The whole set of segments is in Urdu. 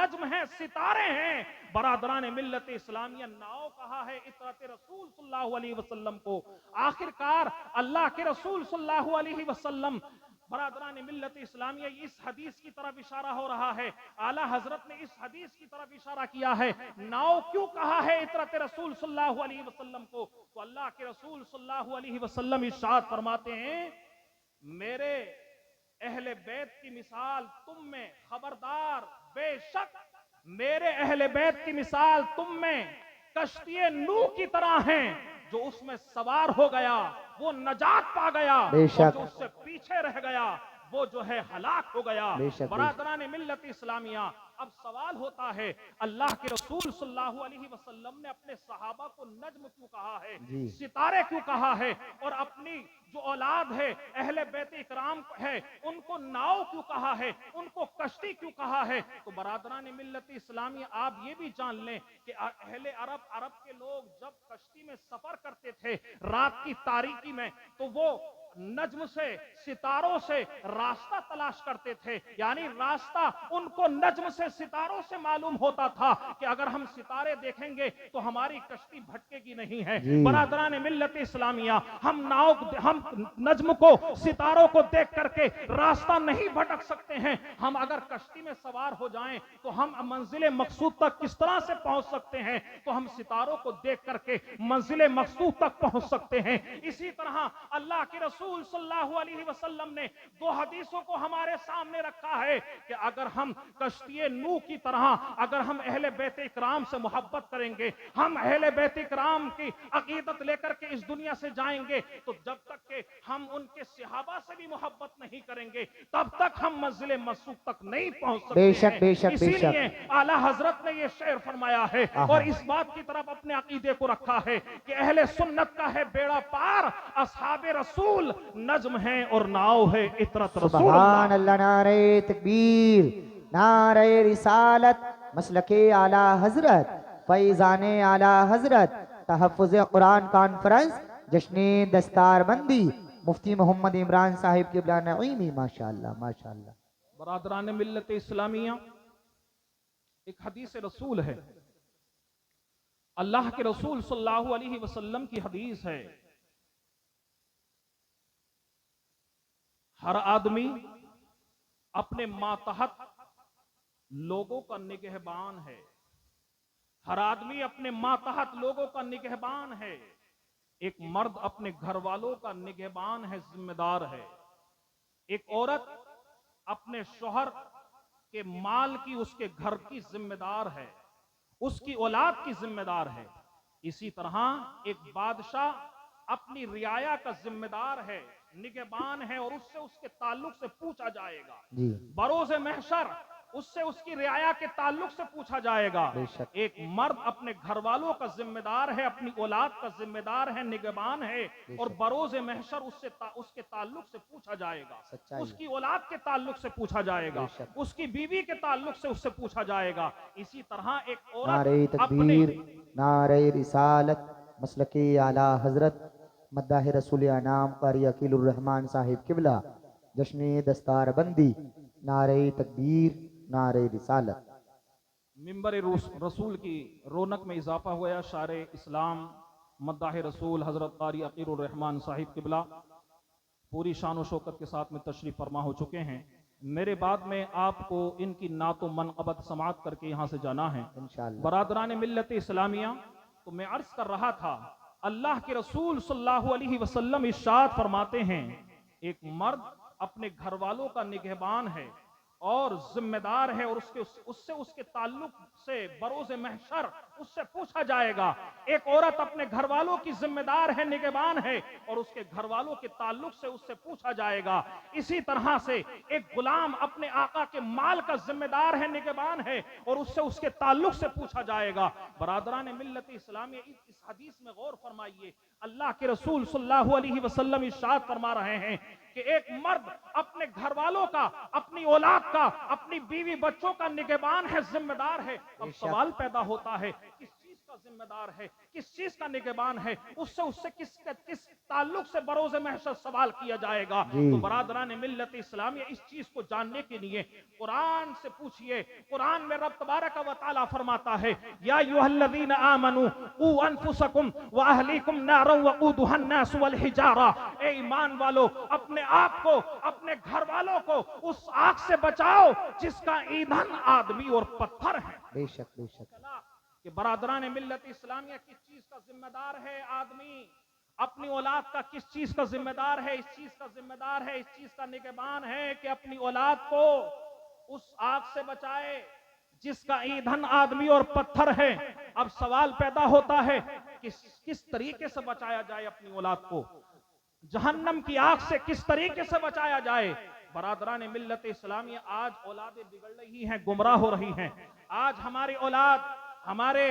نجم ہیں، ستارے ہیں۔ برادران ملت اسلامیہ، ناؤ کہا ہے اطرت رسول صلی اللہ علیہ وسلم کو۔ آخرکار اللہ کے رسول صلی اللہ علیہ وسلم، برادران ملت اسلامیہ، اس حدیث کی طرف اشارہ ہو رہا ہے، اعلی حضرت نے اس حدیث کی طرف اشارہ کیا ہے۔ ناؤ کیوں کہا ہے اطرت رسول صلی اللہ علیہ وسلم کو؟ تو اللہ کے رسول صلی اللہ علیہ وسلم ارشاد فرماتے ہیں، میرے اہل بیت کی مثال تم میں، خبردار بے شک میرے اہل بیت کی مثال تم میں کشتی نوح کی طرح ہیں، جو اس میں سوار ہو گیا وہ نجات پا گیا، بے اور شک جو اس سے پیچھے رہ گیا وہ جو ہے ہلاک ہو گیا۔ بے شک برادران ملت اسلامیہ، اب سوال ہوتا ہے، اللہ کے رسول صلی اللہ علیہ وسلم نے اپنے صحابہ کو نجم کیوں کہا ہے، جی ستارے کیوں کہا ہے، اور اپنی جو اولاد ہے، اہل بیت اکرام ہے، ان کو ناؤ کیوں کہا ہے، ان کو کشتی کیوں کہا ہے؟ تو برادران ملت اسلامیہ، آپ یہ بھی جان لیں کہ اہل عرب کے لوگ جب کشتی میں سفر کرتے تھے رات کی تاریکی میں، تو وہ نجم سے، ستاروں سے راستہ تلاش کرتے تھے، یعنی راستہ ان کو نجم سے، ستاروں سے معلوم ہوتا تھا کہ اگر ہم ستارے دیکھیں گے تو ہماری کشتی بھٹکے گی نہیں ہے۔ جی برادران ملت اسلامیہ، ہم نجم کو، ستاروں کو دیکھ کر کے راستہ نہیں بھٹک سکتے ہیں۔ ہم اگر کشتی میں سوار ہو جائیں تو ہم منزل مقصود تک کس طرح سے پہنچ سکتے ہیں؟ تو ہم ستاروں کو دیکھ کر کے منزل مقصود تک پہنچ سکتے ہیں۔ اسی طرح اللہ کے رسول صلی اللہ علیہ وسلم نے دو حدیثوں کو ہمارے سامنے رکھا ہے کہ اگر ہم کشتی نوح کی طرح، اگر ہم اہل بیت اکرام سے محبت کریں گے، ہم اہل بیت اکرام کی عقیدت لے کر کے اس دنیا سے جائیں گے، تو جب تک کہ ہم ان کے صحابہ سے بھی محبت نہیں کریں گے تب تک ہم منزل مقصود تک نہیں پہنچ بے سکتے شک ہیں۔ بے شک بے اسی شک لیے اعلی حضرت نے یہ شعر فرمایا ہے، آہا اور اس بات کی طرف اپنے عقیدے کو رکھا ہے کہ اہل سنت کا ہے بیڑا پار، اصحاب رسول نجم ہیں اور ناؤ ہے اطرت رسول سبحان اللہ۔ اللہ، نعرہ تکبیر، نعرہ رسالت، مسلک اعلی حضرت، فیضان اعلی حضرت، تحفظ قرآن کانفرنس، جشن دستار بندی، مفتی محمد عمران صاحب قبلہ نعیمی، ماشاءاللہ ماشاءاللہ۔ برادران ملت اسلامیہ، ایک حدیث رسول ہے، اللہ کے رسول صلی اللہ علیہ وسلم کی حدیث ہے، ہر آدمی اپنے ماتحت لوگوں کا نگہبان ہے، ہر آدمی اپنے ماتحت لوگوں کا نگہبان ہے۔ ایک مرد اپنے گھر والوں کا نگہبان ہے، ذمہ دار ہے۔ ایک عورت اپنے شوہر کے مال کی، اس کے گھر کی ذمہ دار ہے، اس کی اولاد کی ذمہ دار ہے۔ اسی طرح ایک بادشاہ اپنی رعایا کا ذمہ دار ہے، نگہبان ہے، اور اس سے، اس کے تعلق سے پوچھا جائے گا جی بروز محشر، اس سے، اس کی رعایا کے تعلق سے پوچھا جائے گا۔ بے شک ایک مرد اپنے گھر والوں کا ذمہ دار ہے، اپنی اولاد کا ذمہ دار ہے، نگہبان ہے، بے اور شک بروز محشر اس کے تعلق سے پوچھا جائے گا، سچائی اس کی اولاد کے تعلق سے پوچھا جائے گا، بے شک اس کی بیوی کے تعلق سے اس سے پوچھا جائے گا۔ اسی طرح ایک عورت نعرہ اپنے، تکبیر، نعرہ رسالت، مسلک اعلی حضرت، مداح رسول انام قاری عقیل الرحمن صاحب قبلہ، جشن دستار بندی، نعرہ تکبیر، نعرہ رسالت۔ ممبر رسول کی رونق میں اضافہ ہوا۔ شاعر اسلام مداح رسول حضرت قاری عقیل الرحمن صاحب قبلہ پوری شان و شوکت کے ساتھ میں تشریف فرما ہو چکے ہیں۔ میرے بعد میں آپ کو ان کی نعت و منقبت سماعت کر کے یہاں سے جانا ہے۔ انشاءاللہ برادران ملت اسلامیہ، تو میں عرض کر رہا تھا، اللہ کے رسول صلی اللہ علیہ وسلم ارشاد فرماتے ہیں، ایک مرد اپنے گھر والوں کا نگہبان ہے اور ذمہ دار ہے، اور اس کے تعلق سے بروز محشر اس سے پوچھا جائے گا۔ ایک عورت اپنے گھر والوں کی ذمہ دار ہے، نگہبان ہے، اور اس کے گھر والوں کے تعلق سے اس سے پوچھا جائے گا۔ اسی طرح سے ایک غلام اپنے آقا کے مال کا ذمہ دار ہے، نگہبان ہے، اور اس کے تعلق سے پوچھا جائے گا۔ برادران ملت اسلامی، اس حدیث میں غور فرمائیے، اللہ کے رسول صلی اللہ علیہ وسلم ارشاد فرما رہے ہیں کہ ایک مرد اپنے گھر والوں کا، اپنی اولاد کا، اپنی بیوی بچوں کا نگہبان ہے، ذمہ دار ہے۔ اب بے شک سوال پیدا ہوتا ہے، کس چیز کا ذمہ دار ہے, کس چیز کا نگہبان ہے, اس سے کس تعلق سے بروز محشر سوال کیا جائے گا. تو برادران ملت اسلامیہ اس چیز کو جاننے کے لیے قرآن سے پوچھئے. قرآن میں رب تبارک و تعالی فرماتا ہے یا ایھا الذین آمنوا قوا انفسکم واہلیکم نارا وقودھا الناس والحجارہ, اے ایمان والو اپنے آپ کو اپنے گھر والوں کو اس آگ سے بچاؤ جس کا ایندھن آدمی اور پتھر ہے. بے شک بے شک. کہ برادران ملت اسلامیہ کس چیز کا ذمہ دار ہے آدمی, اپنی اولاد کا کس چیز کا ذمہ دار ہے, اس چیز کا ذمہ دار ہے, اس چیز کا نگہبان ہے کہ اپنی اولاد کو اس آگ سے بچائے جس کا ایندھن آدمی اور پتھر ہے. اب سوال پیدا ہوتا ہے کس طریقے سے بچایا جائے اپنی اولاد کو, جہنم کی آگ سے کس طریقے سے بچایا جائے. برادران ملت اسلامیہ آج اولادیں بگڑ رہی ہیں, گمراہ ہو رہی ہیں. آج ہماری اولاد, ہمارے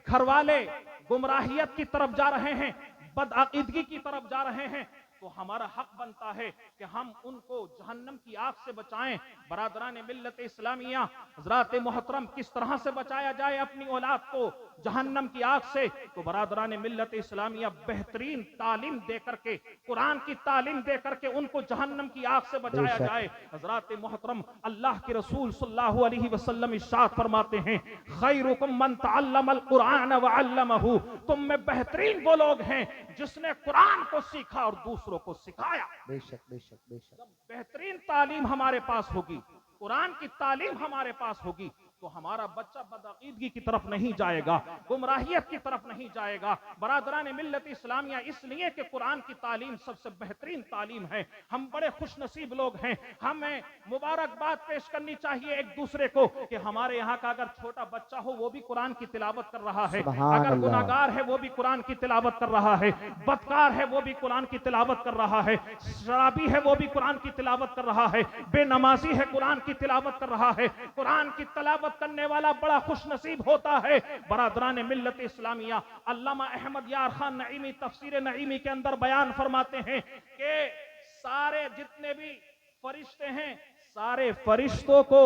گھر والے گمراہیت کی طرف جا رہے ہیں, بدعقیدگی کی طرف جا رہے ہیں. تو ہمارا حق بنتا ہے کہ ہم ان کو جہنم کی آگ سے بچائیں. برادران ملت اسلامیہ حضرات محترم, کس طرح سے بچایا جائے اپنی اولاد کو جہنم کی آگ سے. تو برادران ملت اسلامیہ بہترین تعلیم دے کر کے, قرآن کی تعلیم دے کر کے ان کو جہنم کی آگ سے بچایا جائے. حضرات محترم, اللہ کے رسول صلی اللہ علیہ وسلم ارشاد فرماتے ہیں خیرکم من تعلم القرآن وعلمہ, تم میں بہترین وہ لوگ ہیں جس نے قرآن کو سیکھا اور دوسروں کو سکھایا. بے شک بے شک بے شک. جب بہترین تعلیم ہمارے پاس ہوگی, قرآن کی تعلیم ہمارے پاس ہوگی, تو ہمارا بچہ بدعقیدگی کی طرف نہیں جائے گا, گمراہیت کی طرف نہیں جائے گا. برادران ملت اسلامیہ اس لیے کہ قرآن کی تعلیم سب سے بہترین تعلیم ہے. ہم بڑے خوش نصیب لوگ ہیں. ہمیں مبارکباد پیش کرنی چاہیے ایک دوسرے کو کہ ہمارے یہاں کا اگر چھوٹا بچہ ہو وہ بھی قرآن کی تلاوت کر رہا ہے, اگر گناہگار ہے وہ بھی قرآن کی تلاوت کر رہا ہے, بدکار ہے وہ بھی قرآن کی تلاوت کر رہا ہے, شرابی ہے وہ بھی قرآن کی تلاوت کر رہا ہے, بے نمازی ہے قرآن کی تلاوت کر رہا ہے. قرآن کی تلاوت کرنے والا بڑا خوش نصیب ہوتا ہے. برادران ملت اسلامیہ, علامہ احمد یار خان نعیمی تفسیر نعیمی کے اندر بیان فرماتے ہیں کہ سارے جتنے بھی فرشتے ہیں, سارے فرشتوں کو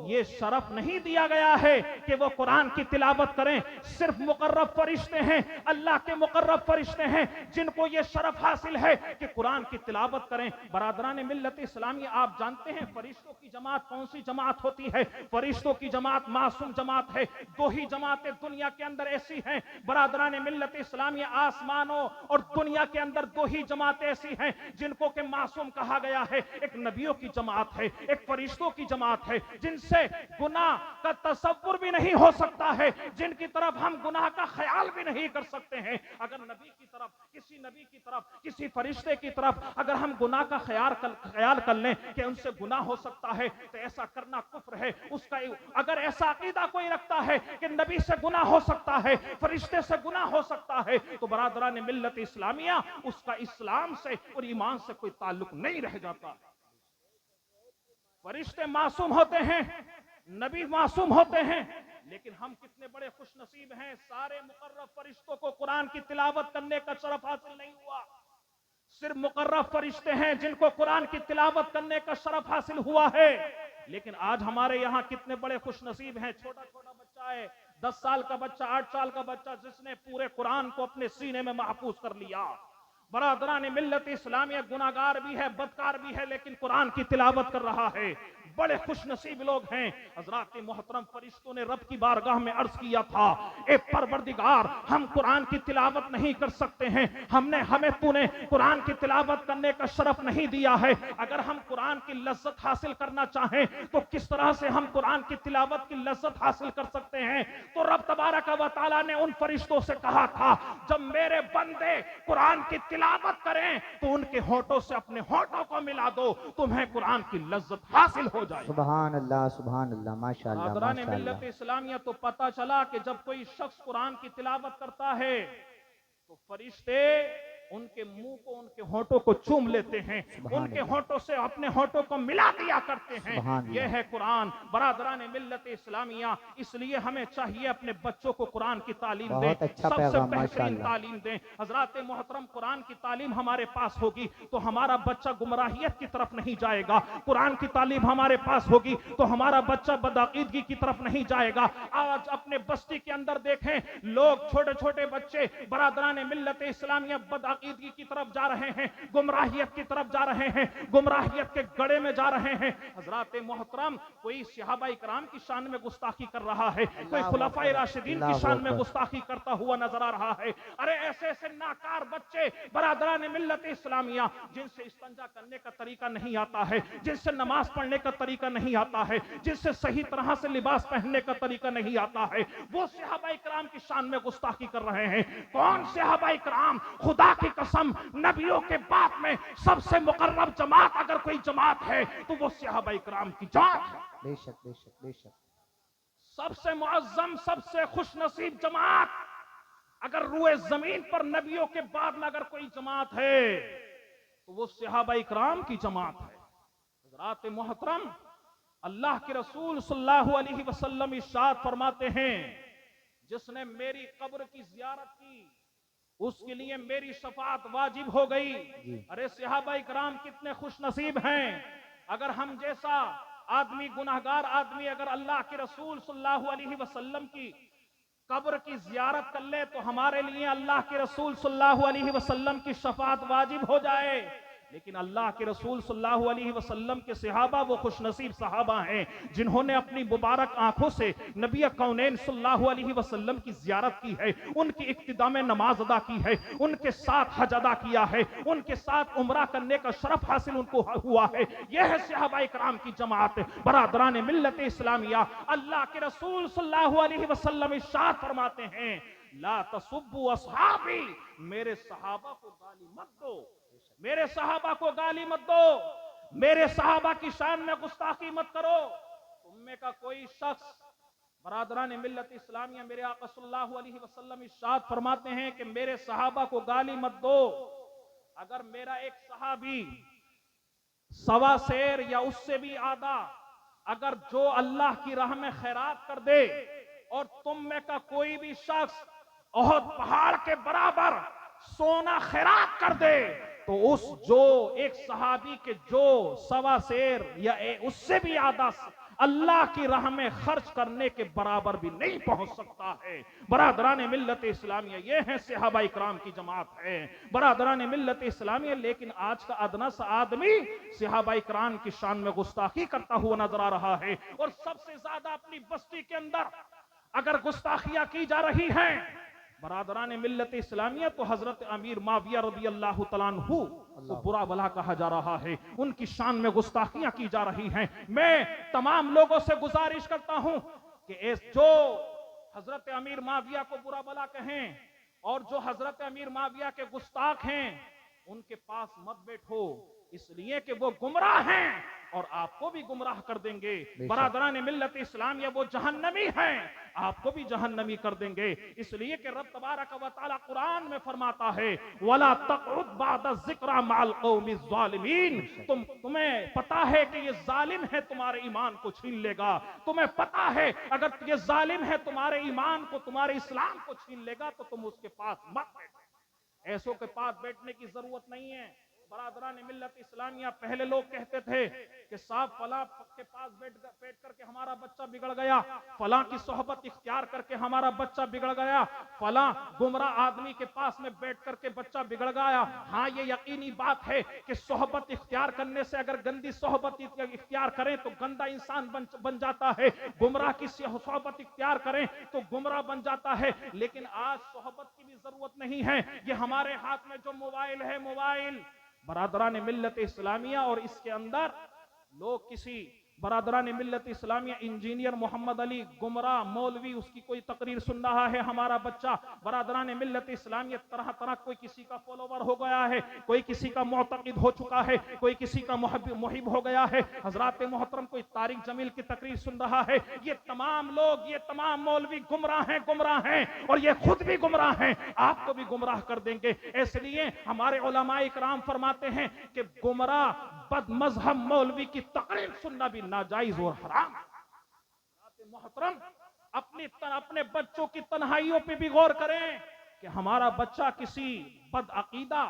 یہ شرف نہیں دیا گیا ہے کہ وہ قرآن کی تلاوت کریں. صرف مقرب فرشتے ہیں, اللہ کے مقرب فرشتے ہیں جن کو یہ شرف حاصل ہے کہ قرآن کی تلاوت کریں. برادران ملت اسلامی, آپ جانتے ہیں فرشتوں کی جماعت کون سی جماعت ہوتی ہے؟ فرشتوں کی جماعت معصوم جماعت ہے. دو ہی جماعتیں دنیا کے اندر ایسی ہیں برادران ملت اسلامی, آسمانوں اور دنیا کے اندر دو ہی جماعتیں ایسی ہیں جن کو کہ معصوم کہا گیا ہے. ایک نبیوں کی جماعت ہے, ایک فرشتوں کی جماعت ہے جن سے گناہ کا تصور بھی نہیں ہو سکتا ہے, جن کی طرف ہم گناہ کا خیال بھی نہیں کر سکتے ہیں. اگر نبی کی طرف, کسی نبی کی طرف, کسی فرشتے کی طرف اگر ہم گناہ کا خیال کر لیں کہ ان سے گناہ ہو سکتا ہے تو ایسا کرنا کفر ہے. اس کا اگر ایسا عقیدہ کوئی رکھتا ہے کہ نبی سے گناہ ہو سکتا ہے, فرشتے سے گناہ ہو سکتا ہے, تو برادران ملت اسلامیہ اس کا اسلام سے اور ایمان سے کوئی تعلق نہیں رہ جاتا. فرشتے معصوم ہوتے ہیں, نبی معصوم ہوتے ہیں, لیکن ہم کتنے بڑے خوش نصیب ہیں, سارے مقرب فرشتوں کو قرآن کی تلاوت کرنے کا شرف حاصل نہیں ہوا. صرف مقرب فرشتے ہیں جن کو قرآن کی تلاوت کرنے کا شرف حاصل ہوا ہے. لیکن آج ہمارے یہاں کتنے بڑے خوش نصیب ہیں, چھوٹا چھوٹا بچہ ہے, 10 سال کا بچہ, 8 سال کا بچہ, جس نے پورے قرآن کو اپنے سینے میں محفوظ کر لیا. برادران ملت اسلامیہ گناہگار بھی ہے, بدکار بھی ہے, لیکن قرآن کی تلاوت کر رہا ہے. بڑے خوش نصیب لوگ ہیں. حضرات محترم, فرشتوں نے رب کی بارگاہ میں عرض کیا تھا, اے پروردگار, ہم قرآن کی تلاوت نہیں کر سکتے ہیں, ہمیں تو نے قرآن کی تلاوت کرنے کا شرف نہیں دیا ہے. اگر ہم قرآن کی لذت حاصل کرنا چاہیں تو کس طرح سے ہم قرآن کی تلاوت کی لذت حاصل کر سکتے ہیں؟ تو رب تبارک و تعالیٰ نے ان فرشتوں سے کہا تھا, جب میرے بندے قرآن کی تلاوت کریں تو ان کے ہونٹوں سے اپنے ہونٹوں کو ملا دو, تمہیں قرآن کی لذت حاصل ہو جائے. سبحان اللہ سبحان اللہ, ماشاءاللہ حضران ماشاءاللہ. ملت اسلامیہ, تو پتہ چلا کہ جب کوئی شخص قرآن کی تلاوت کرتا ہے تو فرشتے ان کے منہ کو ان کے ہونٹوں کو چوم لیتے ہیں, ان کے ہونٹوں سے اپنے ہونٹوں کو ملا دیا کرتے ہیں. یہ ہے قرآن. برادران ملت اسلامیہ, اس لیے ہمیں چاہیے اپنے بچوں کو قرآن کی تعلیم دیں, سب سے بہترین تعلیم دیں. حضرات محترم, قرآن کی تعلیم ہمارے پاس ہوگی تو ہمارا بچہ گمراہیت کی طرف نہیں جائے گا. قرآن کی تعلیم ہمارے پاس ہوگی تو ہمارا بچہ بدعقیدگی کی طرف نہیں جائے گا. آج اپنے بستی کے اندر دیکھیں, لوگ چھوٹے چھوٹے بچے برادران ملت اسلامیہ بدعقیدگی کی طرف جا رہے ہیں, گمراہیت کی طرف جا رہے ہیں, گمراہیت کے گڑے میں جا رہے ہیں. حضرات محترم, کوئی صحابہ کرام کی شان میں گستاخی کر رہا ہے, کوئی خلفائے راشدین کی شان میں گستاخی کرتا ہوا نظر آ رہا ہے. ارے ایسے ایسے ناکار بچے برادران ملت اسلامیہ, جن سے استنجا کرنے کا طریقہ نہیں آتا ہے, جن سے نماز پڑھنے کا طریقہ نہیں آتا ہے, جن سے صحیح طرح سے لباس پہننے کا طریقہ نہیں آتا ہے, وہ صحابہ کرام کی شان میں گستاخی کر رہے ہیں. کون صحابہ کرام؟ خدا کی قسم, نبیوں کے بعد میں سب سے مقرب جماعت اگر کوئی جماعت ہے تو وہ صحابہ کرام کی جماعت ہے. بے شک بے شک بے شک. سب سے معظم, سب سے خوش نصیب جماعت اگر روئے زمین پر نبیوں کے بعد میں اگر کوئی جماعت ہے تو وہ صحابہ کرام کی جماعت ہے. حضرات محترم, اللہ کے رسول صلی اللہ علیہ وسلم ارشاد فرماتے ہیں, جس نے میری قبر کی زیارت کی اس کے لیے میری شفاعت واجب ہو گئی. ارے صحابہ کرام کتنے خوش نصیب ہیں. اگر ہم جیسا آدمی, گناہگار آدمی, اگر اللہ کے رسول صلی اللہ علیہ وسلم کی قبر کی زیارت کر لے تو ہمارے لیے اللہ کے رسول صلی اللہ علیہ وسلم کی شفاعت واجب ہو جائے. لیکن اللہ کے رسول صلی اللہ علیہ وسلم کے صحابہ وہ خوش نصیب صحابہ ہیں جنہوں نے اپنی مبارک آنکھوں سے نبی کونین صلی اللہ علیہ وسلم کی زیارت کی ہے, ان کی اقتداء میں نماز ادا کی ہے, ان کے ساتھ حج ادا کیا ہے, ان کے ساتھ عمرہ کرنے کا شرف حاصل ان کو ہوا ہے. یہ ہے صحابہ کرام کی جماعت. برادران ملت اسلامیہ, اللہ کے رسول صلی اللہ علیہ وسلم ارشاد فرماتے ہیں, لا تسبوا اصحابی, میرے صحابہ کو گالی مت دو, میرے صحابہ کو گالی مت دو, میرے صحابہ کی شان میں گستاخی مت کرو. تم میں کا کوئی شخص, برادران ملت اسلامیہ, میرے آقا صلی اللہ علیہ وسلم ارشاد فرماتے ہیں کہ میرے صحابہ کو گالی مت دو. اگر میرا ایک صحابی سوا سیر یا اس سے بھی آدھا اگر جو اللہ کی راہ میں خیرات کر دے, اور تم میں کا کوئی بھی شخص احد پہاڑ کے برابر سونا خیرات کر دے, تو اس جو ایک صحابی کے جو سوا سیر یا اس سے بھی آدھا اللہ کی راہ میں خرچ کرنے کے برابر بھی نہیں پہنچ سکتا ہے. برادران ملت اسلامیہ, یہ ہیں صحابہ اکرام کی جماعت ہے. برادران ملت اسلامیہ, لیکن آج کا ادنا سا آدمی صحابہ اکرام کی شان میں گستاخی کرتا ہوا نظر آ رہا ہے. اور سب سے زیادہ اپنی بستی کے اندر اگر گستاخیاں کی جا رہی ہیں برادران ملت اسلامیہ, تو حضرت امیر معاویہ رضی اللہ تعالیٰ عنہ کو برا بلا کہا جا رہا ہے, ان کی شان میں گستاخیاں کی جا رہی ہیں. میں تمام لوگوں سے گزارش کرتا ہوں کہ جو حضرت امیر معاویہ کو برا بلا کہیں اور جو حضرت امیر معاویہ کے گستاخ ہیں ان کے پاس مت بیٹھو, اس لیے کہ وہ گمراہ ہیں اور آپ کو بھی گمراہ کر دیں گے. برادران ملت اسلامیہ, وہ جہنمی ہیں, آپ کو بھی جہنمی کر دیں گے. اس لیے کہ رب تبارک و تعالی قرآن میں فرماتا ہے, وَلَا تَقْعُدْ بَعْدَ الذِّكْرَى مَعَ الْقَوْمِ الظَّالِمِينَ. تمہیں پتا ہے کہ یہ ظالم ہے, تمہارے ایمان کو چھین لے گا. تمہیں پتا ہے اگر یہ ظالم ہے تمہارے ایمان کو, تمہارے اسلام کو چھین لے گا, تو تم اس کے پاس مت بیٹھو. ایسوں کے پاس بیٹھنے کی ضرورت نہیں ہے. برادران ملت اسلامیہ, پہلے لوگ کہتے تھے کہ صاحب فلاں کے پاس بیٹھ کر کے ہمارا بچہ بگڑ گیا, فلاں کی صحبت اختیار کر کے ہمارا بچہ بگڑ گیا, فلاں گمراہ آدمی کے پاس میں بیٹھ کر کے بچہ بگڑ گیا. ہاں, یہ یقینی بات ہے کہ صحبت اختیار کرنے سے, اگر گندی صحبت اختیار کریں تو گندا انسان بن جاتا ہے, گمراہ کی صحبت اختیار کریں تو گمراہ بن جاتا ہے. لیکن آج صحبت کی بھی ضرورت نہیں ہے. یہ ہمارے ہاتھ میں جو موبائل ہے, موبائل برادران ملت اسلامیہ, اور اس کے اندر لوگ کسی برادران ملت اسلامیہ انجینئر محمد علی گمراہ مولوی اس کی کوئی تقریر سن رہا ہے ہمارا بچہ. برادران ملت اسلامیہ طرح طرح کوئی کسی کا فالوور ہو گیا ہے, کوئی کسی کا معتقد ہو چکا ہے, کوئی کسی کا محب ہو گیا ہے. حضرات محترم کوئی طارق جمیل کی تقریر سن رہا ہے. یہ تمام لوگ, یہ تمام مولوی گمراہ ہیں اور یہ خود بھی گمراہ ہیں, آپ کو بھی گمراہ کر دیں گے. اس لیے ہمارے علماء اکرام فرماتے ہیں کہ گمراہ بد مذہب مولوی کی تقریر سننا بھی ناجائز اور حرام. محترم اپنے بچوں کی تنہائیوں پہ بھی غور کریں کہ ہمارا بچہ کسی بد عقیدہ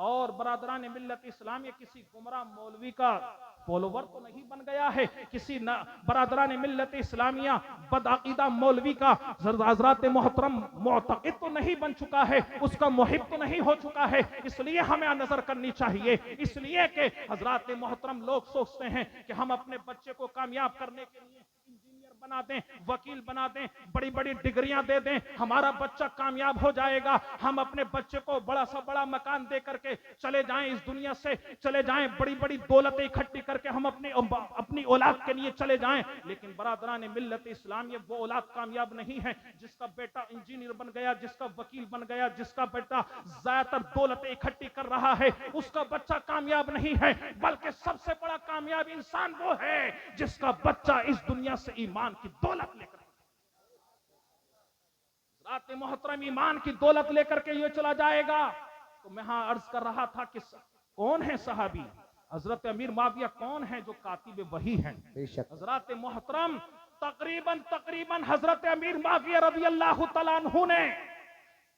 اور برادران ملت اسلامیہ کسی گمراہ مولوی کا فالوور تو نہیں بن گیا ہے, کسی برادران ملت اسلامیہ بد عقیدہ مولوی کا حضرات محترم معتقد تو نہیں بن چکا ہے, اس کا محب تو نہیں ہو چکا ہے. اس لیے ہمیں نظر کرنی چاہیے, اس لیے کہ حضرات محترم لوگ سوچتے ہیں کہ ہم اپنے بچے کو کامیاب کرنے کے لیے انجینئر بنا دیں, وکیل بنا دیں, بڑی بڑی ڈگریاں دے دیں, ہمارا بچہ کامیاب ہو جائے گا. ہم اپنے بچے کو بڑا سا بڑا مکان دے کر کے چلے جائیں, اس دنیا سے چلے جائیں, بڑی بڑی دولتیں اکٹھی کر کے ہم اپنی اولاد کے لیے چلے جائیں. لیکن برادران ملت اسلامیہ وہ اولاد کامیاب نہیں ہے جس کا بیٹا انجینئر بن گیا, جس کا وکیل بن گیا, جس کا بیٹا زیادہ تر دولتیں اکٹھی کر رہا ہے. اس کا بچہ کامیاب نہیں ہے, بلکہ سب سے بڑا کامیاب انسان وہ ہے جس کا بچہ اس دنیا سے ایمان کی دولت لے کر, رات محترم ایمان کی دولت لے کر کے یہ چلا جائے گا. تو میں ہاں عرض کر رہا تھا کہ کون ہے صحابی, حضرت امیر معاویہ کون ہے جو کاتب وحی ہیں. بے شک. حضرات محترم تقریباً حضرت امیر معاویہ رضی اللہ تعالیٰ عنہ نے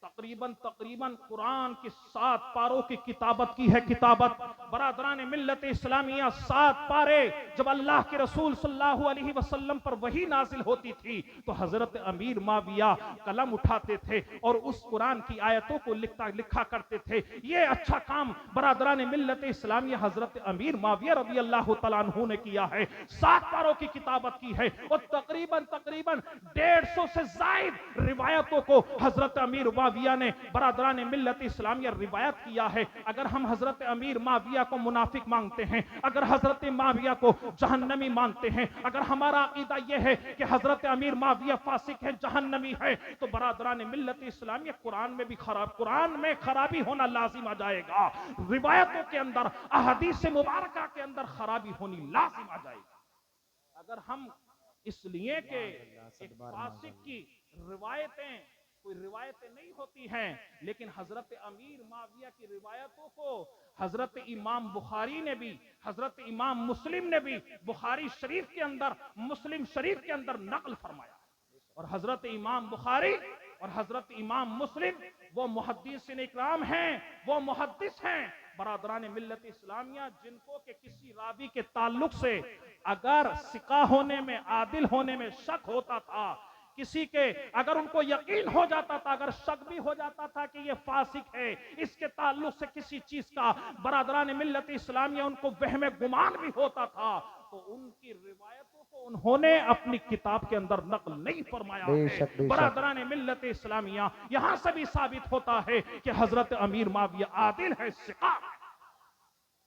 تقریباً قرآن کی 7 پاروں کی کتابت کی ہے. کتابت برادران ملت اسلامیہ 7 پارے جب اللہ کے رسول صلی اللہ علیہ وسلم پر وحی نازل ہوتی تھی تو حضرت امیر معاویہ قلم اٹھاتے تھے اور اس قرآن کی آیتوں کو لکھا کرتے تھے. یہ اچھا کام برادران ملت اسلامیہ حضرت امیر معاویہ رضی اللہ تعالیٰ عنہ نے کیا ہے. 7 پاروں کی کتابت کی ہے اور تقریباً 150 سے زائد روایتوں کو حضرت امیر معاویہ نے برادران ملت اسلامیہ روایت کیا ہے. اگر ہم حضرت امیر معاویہ کو منافق مانگتے ہیں, اگر حضرت معاویہ کو جہنمی مانتے ہیں, اگر ہمارا عقیدہ یہ ہے کہ حضرت امیر معاویہ فاسق ہے, جہنمی ہے, تو برادران ملت اسلامیہ قرآن میں خرابی ہونا لازم آ جائے گا. روایتوں کے اندر, احادیث مبارکہ کے اندر خرابی ہونی لازم آ جائے گی. اگر ہم اس لیے کہ ایک فاسق کی کوئی روایتیں نہیں ہوتی ہیں, لیکن حضرت امیر معاویہ کی روایتوں کو حضرت امام بخاری نے بھی, حضرت امام مسلم نے بھی بخاری شریف کے اندر, مسلم شریف کے اندر نقل فرمایا. اور حضرت امام بخاری اور حضرت امام مسلم وہ محدثین اکرام ہیں, وہ محدث ہیں برادران ملت اسلامیہ جن کو کہ کسی راوی کے تعلق سے اگر ثقہ ہونے میں, عادل ہونے میں شک ہوتا تھا, کسی کے اگر ان کو یقین ہو جاتا تھا, اگر شک بھی ہو جاتا تھا کہ یہ فاسق ہے, اس کے تعلق سے کسی چیز کا برادران ملت اسلامیہ ان کو وہم گمان بھی ہوتا تھا, تو ان کی روایتوں کو انہوں نے اپنی کتاب کے اندر نقل نہیں فرمایا ہے. برادران ملت اسلامیہ یہاں سے بھی ثابت ہوتا ہے کہ حضرت امیر معاویہ عادل ہے, ثقہ.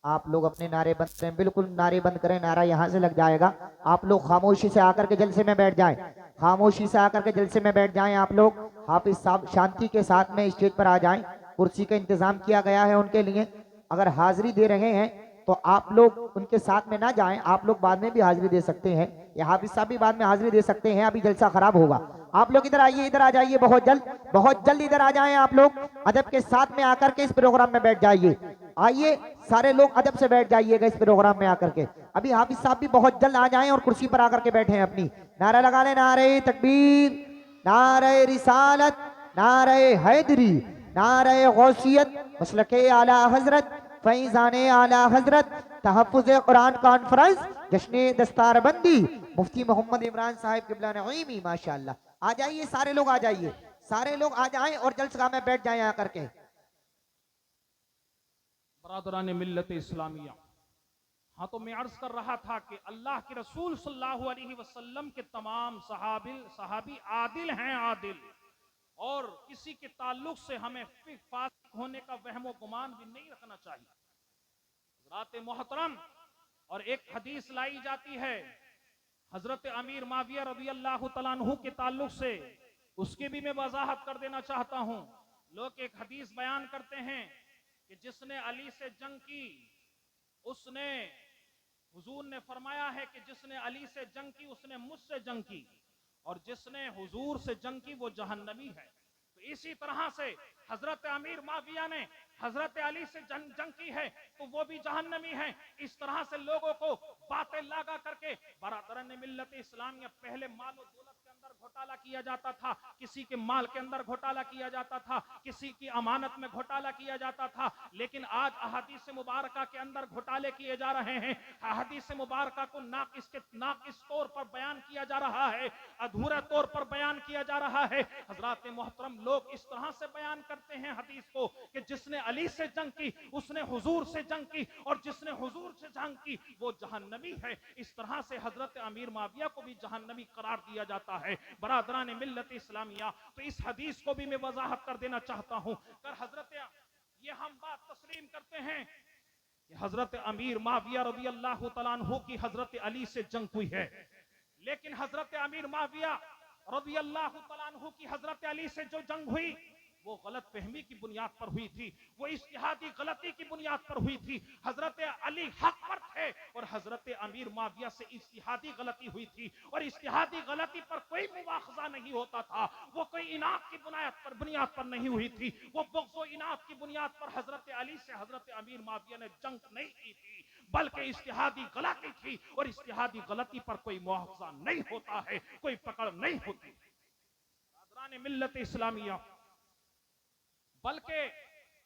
آپ لوگ اپنے نعرے بند کریں, بالکل نعرے بند کریں, نعرہ یہاں سے لگ جائے گا. آپ لوگ خاموشی سے آ کر کے جلسے میں بیٹھ جائیں, خاموشی سے آ کر کے جلسے میں بیٹھ جائیں. آپ لوگ حافظ صاحب شانتی کے ساتھ میں اسٹیج پر آ جائیں, کرسی کا انتظام کیا گیا ہے ان کے لیے. اگر حاضری دے رہے ہیں تو آپ لوگ ان کے ساتھ میں نہ جائیں, آپ لوگ بعد میں بھی حاضری دے سکتے ہیں, یا حافظ صاحب بھی بعد میں حاضری دے سکتے ہیں, ابھی جلسہ خراب ہوگا. آپ لوگ ادھر آئیے, ادھر آ جائیے, بہت جلد ادھر آ جائیں. آپ لوگ ادب کے ساتھ میں آ کر کے اس پروگرام میں بیٹھ جائیے. آئیے سارے لوگ ادب سے بیٹھ جائیے گا اس پروگرام میں آ کر کے. ابھی حافظ صاحب بھی بہت جلد آ جائیں اور کرسی پر آ کر کے بیٹھیں اپنی. نعرہ لگا لیں, نعرہ تکبیر, نعرہ رسالت, نعرہ حیدری, نعرہ غوثیت, مسلک اعلی حضرت, فیضان اعلی حضرت, تحفظ قرآن کانفرنس, جشن دستار بندی, مفتی محمد عمران صاحب قبلہ نعیمی. ماشاءاللہ آ جائیے, سارے لوگ آ جائیے, سارے لوگ آ جائیں اور جلسہ میں بیٹھ جائیں آ کر کے. برادران ملت اسلامیہ, ہاں تو میں عرض کر رہا تھا کہ اللہ کے رسول صلی اللہ علیہ وسلم کے تمام صحابی عادل ہیں, عادل, اور کسی کے تعلق سے ہمیں فاسق ہونے کا وہم و گمان بھی نہیں رکھنا چاہیے. حضرات محترم اور ایک حدیث لائی جاتی ہے حضرت امیر معاویہ رضی اللہ تعالیٰ عنہ کے تعلق سے، اس کی بھی میں وضاحت کر دینا چاہتا ہوں۔ لوگ ایک حدیث بیان کرتے ہیں کہ جس نے علی سے جنگ کی، اس نے، حضور نے فرمایا ہے کہ جس نے علی سے جنگ کی اس نے مجھ سے جنگ کی، اور جس نے حضور سے جنگ کی وہ جہنمی ہے۔ تو اسی طرح سے حضرت امیر معاویہ نے حضرت علی سے جنگ کی ہے تو وہ بھی جہنمی ہے۔ اس طرح سے لوگوں کو باتیں لاگا کر کے، برادران ملت اسلامیہ، پہلے مال و دولت کے اندر گھوٹالا کیا جاتا تھا، کسی کے مال کے اندر گھوٹالا کیا جاتا تھا، کسی کی امانت میں گھوٹالا کیا جاتا تھا، لیکن آج احادیث مبارکہ کے اندر گھوٹالے کیے جا رہے ہیں۔ احادیث مبارکہ کو ناقص طور پر بیان کیا جا رہا ہے، ادھورے طور پر بیان کیا جا رہا ہے۔ حضرات محترم، لوگ اس طرح سے بیان کرتے ہیں حدیث کو کہ جس نے علی سے جنگ کی اس نے حضور سے جنگ کی، اور جس نے حضور سے جنگ کی وہ جہنمی ہے۔ اس طرح سے حضرت امیر معاویہ کو بھی جہنمی قرار دیا جاتا ہے۔ برادران ملت اسلامیہ، تو اس حدیث کو بھی میں وضاحت کر دینا چاہتا ہوں۔ یہ ہم بات تسلیم کرتے ہیں کہ حضرت امیر معاویہ رضی اللہ تعالیٰ عنہ کی حضرت علی سے جنگ ہوئی ہے، لیکن حضرت امیر معاویہ رضی اللہ تعالیٰ عنہ کی حضرت علی سے جو جنگ ہوئی وہ غلط فہمی کی بنیاد پر ہوئی تھی، وہ اجتہادی غلطی کی بنیاد پر ہوئی تھی۔ حضرت علی حق پر تھے اور حضرت امیر معاویہ سے اجتہادی غلطی ہوئی تھی، اور اجتہادی غلطی پر کوئی مواخذہ نہیں ہوتا تھا، وہ کوئی اناد کی بنیاد پر نہیں ہوئی تھی، وہ بغض و اناد کی بنیاد پر حضرت علی سے حضرت امیر معاویہ نے جنگ نہیں کی تھی، بلکہ اجتہادی غلطی تھی، اور اجتہادی غلطی پر کوئی مواخذہ نہیں ہوتا ہے، کوئی پکڑ نہیں ہوتی۔ برادران ملت اسلامیہ، بلکہ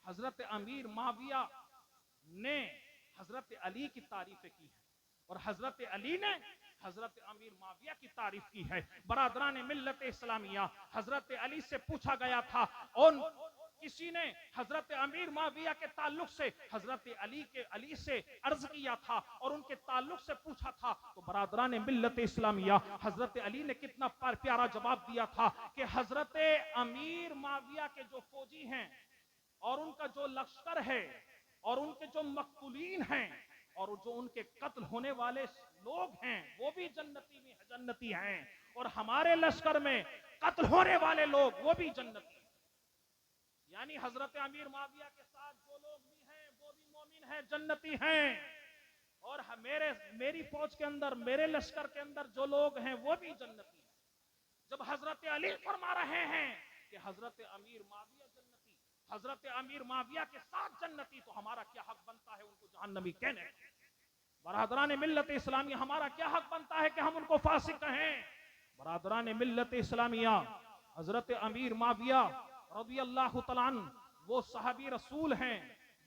حضرت امیر معاویہ نے حضرت علی کی تعریفیں کی ہے، اور حضرت علی نے حضرت امیر معاویہ کی تعریف کی ہے۔ برادران ملت اسلامیہ، حضرت علی سے پوچھا گیا تھا، اور کسی نے حضرت امیر معاویہ کے تعلق سے حضرت علی سے عرض کیا تھا اور ان کے تعلق سے پوچھا تھا، تو برادران ملت اسلامیہ، حضرت علی نے کتنا پیارا جواب دیا تھا کہ حضرت امیر معاویہ کے جو فوجی ہیں اور ان کا جو لشکر ہے اور ان کے جو مقتولین ہیں اور جو ان کے قتل ہونے والے لوگ ہیں وہ بھی جنتی ہیں، اور ہمارے لشکر میں قتل ہونے والے لوگ وہ بھی جنتی ہیں۔ یعنی حضرت امیر معاویہ کے ساتھ جو لوگ بھی ہیں وہ بھی مومن ہیں، جنتی ہیں، اور میری فوج کے اندر، میرے لشکر کے اندر جو لوگ ہیں وہ بھی جنتی ہیں۔ جب حضرت علی فرما رہے ہیں کہ حضرت امیر معاویہ جنتی، حضرت امیر معاویہ کے ساتھ جنتی، تو ہمارا کیا حق بنتا ہے ان کو جہنمی کہنے؟ برادران ملت اسلامیہ، ہمارا کیا حق بنتا ہے کہ ہم ان کو فاسق کہیں؟ برادران ملت اسلامیہ، حضرت امیر معاویہ رضی اللہ تعالیٰ عنہ وہ صحابی رسول ہیں،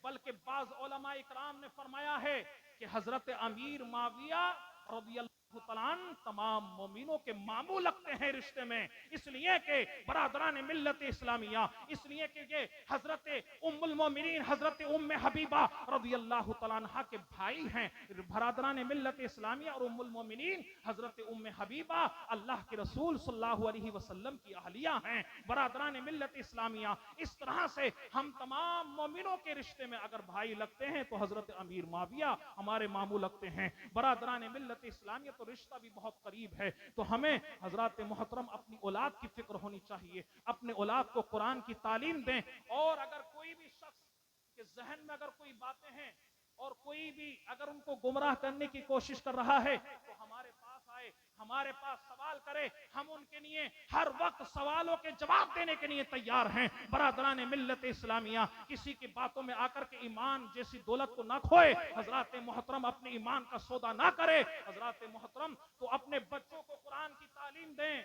بلکہ بعض علماء اکرام نے فرمایا ہے کہ حضرت امیر معاویہ رضی اللہ تعالیٰ عنہ تمام مومنوں کے ماموں لگتے ہیں رشتے میں، اس لیے کہ برادران ملت اسلامیہ، اس لیے کہ یہ حضرت ام المومنین حضرت ام حبیبہ رضی اللہ تعالیٰ عنہ کے بھائی ہیں۔ برادران ملت اسلامیہ اور ام المومنین حضرت ام حبیبہ اللہ کے رسول صلی اللہ علیہ وسلم کی اہلیہ ہیں۔ برادران ملت اسلامیہ، اس طرح سے ہم تمام مومنوں کے رشتے میں اگر بھائی لگتے ہیں تو حضرت امیر معاویہ ہمارے ماموں لگتے ہیں۔ برادران ملت اسلامیہ، تو رشتہ بھی بہت قریب ہے، تو ہمیں حضرات محترم اپنی اولاد کی فکر ہونی چاہیے، اپنے اولاد کو قرآن کی تعلیم دیں، اور اگر کوئی بھی شخص کے ذہن میں اگر کوئی باتیں ہیں اور کوئی بھی اگر ان کو گمراہ کرنے کی کوشش کر رہا ہے تو ہمارے پاس آئے، ہمارے پاس سوال کرے، ہم ان کے لیے ہر وقت سوالوں کے جواب دینے کے لیے تیار ہیں۔ برادران ملت اسلامیہ، کسی کی باتوں میں آ کر کے ایمان جیسی دولت کو نہ کھوئے، حضرات محترم اپنے ایمان کا سودا نہ کرے۔ حضرات محترم، تو اپنے بچوں کو قرآن کی تعلیم دیں،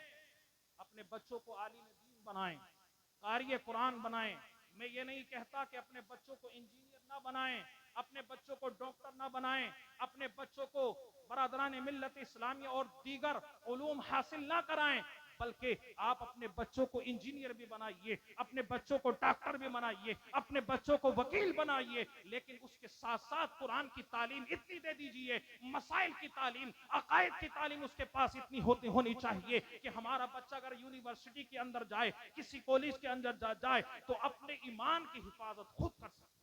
اپنے بچوں کو عالم دین بنائیں، قاری قرآن بنائیں۔ میں یہ نہیں کہتا کہ اپنے بچوں کو انجینئر نہ بنائیں، اپنے بچوں کو ڈاکٹر نہ بنائیں، اپنے بچوں کو برادران ملت اسلامیہ اور دیگر علوم حاصل نہ کرائیں، بلکہ آپ اپنے بچوں کو انجینئر بھی بنائیے، اپنے بچوں کو ڈاکٹر بھی بنائیے، اپنے بچوں کو وکیل بنائیے، لیکن اس کے ساتھ ساتھ قرآن کی تعلیم اتنی دے دیجئے، مسائل کی تعلیم، عقائد کی تعلیم اس کے پاس اتنی ہونی چاہیے کہ ہمارا بچہ اگر یونیورسٹی کے اندر جائے، کسی کالج کے اندر جائے، تو اپنے ایمان کی حفاظت خود کر سکے،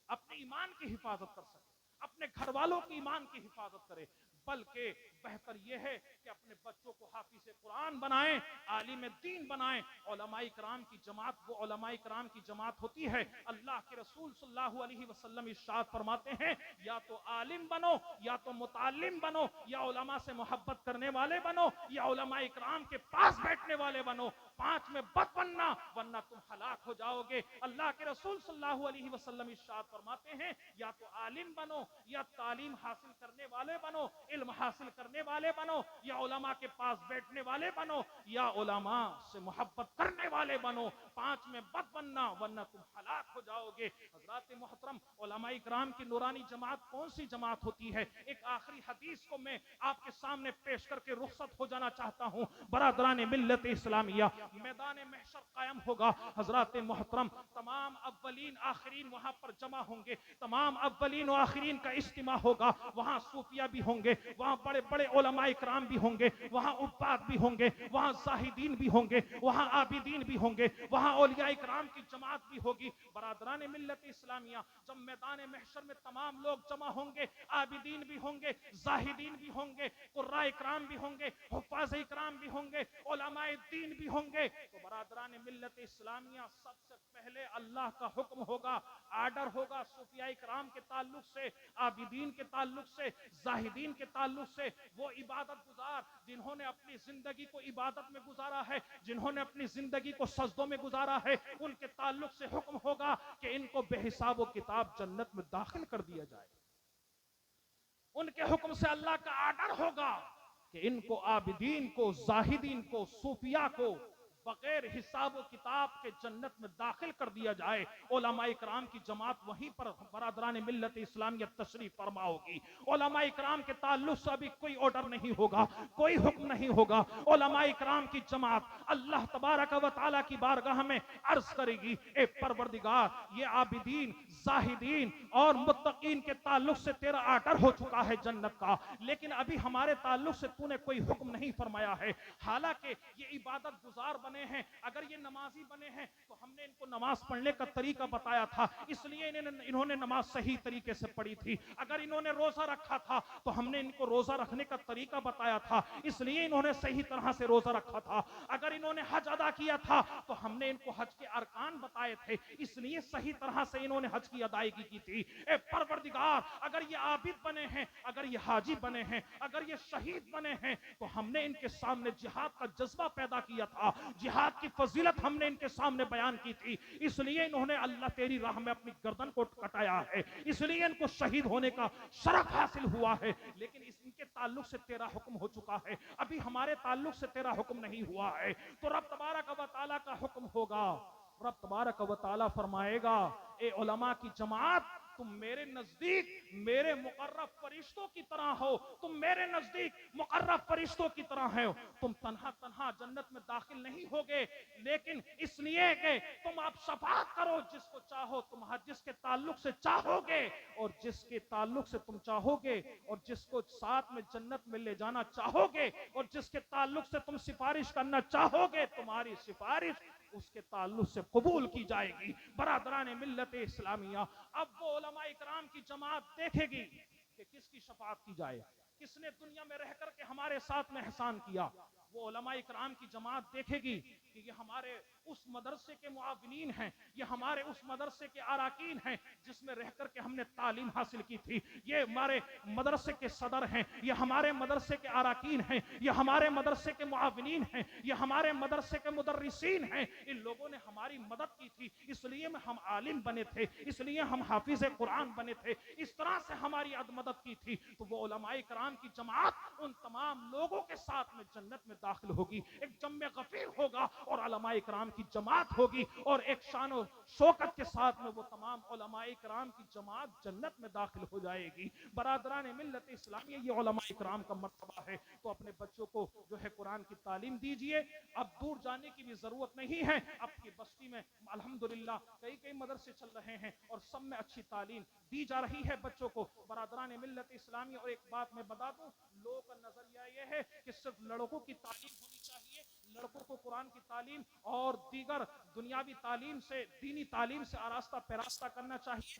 اپنے ایمان کی حفاظت کر سکے، اپنے گھر والوں کی ایمان کی حفاظت کرے، بلکہ بہتر یہ ہے کہ اپنے بچوں کو حافظ قرآن بنائیں، عالم دین بنائیں۔ علماء کرام کی جماعت وہ علماء کرام کی جماعت ہوتی ہے، اللہ کے رسول صلی اللہ علیہ وسلم ارشاد فرماتے ہیں یا تو عالم بنو، یا تو متعلم بنو، یا علماء سے محبت کرنے والے بنو، یا علماء کرام کے پاس بیٹھنے والے بنو، پانچ میں بد بننا ورنہ تم ہلاک ہو جاؤ گے۔ اللہ کے رسول صلی اللہ علیہ وسلم ارشاد فرماتے ہیں یا تو عالم بنو، یا تعلیم حاصل کرنے والے بنو، علم حاصل کرنے والے بنو، یا علماء کے پاس بیٹھنے والے بنو، یا علماء سے محبت کرنے والے بنو، پانچ میں بد بننا ورنہ تم ہلاک ہو جاؤ گے۔ حضرات محترم، علماء کرام کی نورانی جماعت کون سی جماعت ہوتی ہے؟ ایک آخری حدیث کو میں آپ کے سامنے پیش کر کے رخصت ہو جانا چاہتا ہوں۔ برادران ملت اسلامیہ، میدان محشر قائم ہوگا۔ حضرات محترم، تمام اولین آخرین وہاں پر جمع ہوں گے، تمام اولین و آخرین کا اجتماع ہوگا۔ وہاں صوفیہ بھی ہوں گے، وہاں بڑے بڑے علماء کرام بھی ہوں گے، وہاں عباد بھی ہوں گے، وہاں زاہدین بھی ہوں گے، وہاں عابدین بھی ہوں گے، وہاں اولیاء کرام کی جماعت بھی ہوگی۔ برادران ملت اسلامیہ، جب میدان محشر میں تمام لوگ جمع ہوں گے، عابدین بھی ہوں گے، زاہدین بھی ہوں گے، قراء کرام بھی ہوں گے، حفاظ کرام بھی ہوں گے، علماء دین بھی ہوں گے، تو برادران ملت اسلامیہ سب سے پہلے اللہ کا حکم ہوگا، آرڈر ہوگا صوفیاء کرام کے تعلق سے، عابدین کے تعلق سے، زاہدین کے تعلق سے۔ وہ عبادت گزار جنہوں نے اپنی زندگی کو عبادت میں گزارا ہے، جنہوں نے اپنی زندگی کو سجدوں میں گزارا ہے، ان کے تعلق سے حکم ہوگا کہ ان کو بے حساب و کتاب جنت میں داخل کر دیا جائے۔ ان کے حکم سے اللہ کا آرڈر ہوگا کہ ان کو عابدین کو، زاہدین کو، صوفیاء کو بغیر حساب و کتاب کے جنت میں داخل کر دیا جائے۔ علماء کرام کی جماعت وہیں پر برادران ملت اسلامیہ تشریف فرما ہوگی۔ علماء کرام کے تعلق سے ابھی کوئی آرڈر نہیں ہوگا، کوئی حکم نہیں ہوگا۔ علماء کرام کی جماعت اللہ تبارک و تعالیٰ کی بارگاہ میں عرض کرے گی، اے پروردگار، یہ عابدین، زاہدین اور متقین کے تعلق سے تیرا آرڈر ہو چکا ہے جنت کا، لیکن ابھی ہمارے تعلق سے تو نے کوئی حکم نہیں فرمایا ہے۔ حالانکہ یہ عبادت گزار بنے ہیں، اگر یہ نمازی بنے ہیں تو ہم نے ان کو نماز پڑھنے کا طریقہ بتایا تھا، اس لیے انہوں نے نماز صحیح طریقے سے پڑھی تھی۔ اگر انہوں نے روزہ رکھا تھا تو ہم نے ان کو روزہ رکھنے کا طریقہ بتایا تھا، اس لیے انہوں نے صحیح طرح سے روزہ رکھا تھا۔ اگر انہوں نے حج ادا کیا تھا تو ہم نے ان کو حج کے ارکان بتائے تھے، اس لیے صحیح طرح سے انہوں نے حج کی ادائیگی کی تھی۔ اے پروردگار، اگر یہ عابد بنے ہیں، اگر یہ حاجی بنے ہیں، اگر یہ شہید بنے ہیں تو ہم نے ان کے سامنے جہاد کا جذبہ پیدا کیا تھا، جہاد کی فضیلت ہم نے ان کے سامنے بیان کی تھی، اس لیے انہوں نے اللہ تیری راہ میں اپنی گردن کو کٹایا ہے، اس لیے ان کو شہید ہونے کا شرف حاصل ہوا ہے۔ لیکن ان کے تعلق سے تیرا حکم ہو چکا ہے، ابھی ہمارے تعلق سے تیرا حکم نہیں ہوا ہے، تو رب تبارک و تعالیٰ کا حکم ہوگا۔ رب تبارک و تعالیٰ فرمائے گا، اے علماء کی جماعت، تم میرے نزدیک میرے مقرب فرشتوں کی طرح ہو، تم میرے نزدیک مقرب فرشتوں کی طرح ہو، تم تنہا تنہا جنت میں داخل نہیں ہوگے، لیکن اس لیے کہ تم اب شفاعت کرو جس کو چاہو، تم جس کے تعلق سے چاہو گے اور جس کے تعلق سے تم چاہو گے اور جس کو ساتھ میں جنت میں لے جانا چاہو گے اور جس کے تعلق سے تم سفارش کرنا چاہو گے، تمہاری سفارش اس کے تعلق سے قبول کی جائے گی۔ برادران ملت اسلامیہ، اب وہ علماء اکرام کی جماعت دیکھے گی کہ کس کی شفاعت کی جائے، کس نے دنیا میں رہ کر کے ہمارے ساتھ میں احسان کیا۔ وہ علماء اکرام کی جماعت دیکھے گی کہ یہ ہمارے اس مدرسے کے معاونین ہیں، یہ ہمارے اس مدرسے کے اراکین ہیں جس میں رہ کر کے ہم نے تعلیم حاصل کی تھی، یہ ہمارے مدرسے کے صدر ہیں، یہ ہمارے مدرسے کے اراکین ہیں، یہ ہمارے مدرسے کے معاونین ہیں، یہ ہمارے مدرسے کے مدرسین ہیں، ان لوگوں نے ہماری مدد کی تھی، اس لیے ہم عالم بنے تھے، اس لیے ہم حافظ قرآن بنے تھے، اس طرح سے ہماری مدد کی تھی۔ تو وہ علماء کرام کی جماعت ان تمام لوگوں کے ساتھ میں جنت میں داخل ہوگی، ایک جم غفیر ہوگا اور علماء کرام کی جماعت ہوگی، اور ایک شان و شوکت کے ساتھ میں وہ تمام علماء کرام کی جماعت جنت میں داخل ہو جائے گی۔ برادران ملت اسلامیہ، یہ علماء کرام کا مرتبہ ہے، تو اپنے بچوں کو جو ہے قرآن کی تعلیم دیجئے۔ اب دور جانے کی بھی ضرورت نہیں ہے، اب کی بستی میں الحمدللہ کئی مدرسے چل رہے ہیں اور سب میں اچھی تعلیم دی جا رہی ہے بچوں کو۔ برادران ملت اسلامی، اور ایک بات میں بتا دوں، لوگوں کا نظریہ یہ ہے کہ صرف لڑکوں کی تعلیم ہونی چاہیے، لڑکوں کو قرآن کی تعلیم اور دیگر دنیاوی تعلیم سے، دینی تعلیم سے آراستہ پیراستہ کرنا چاہیے،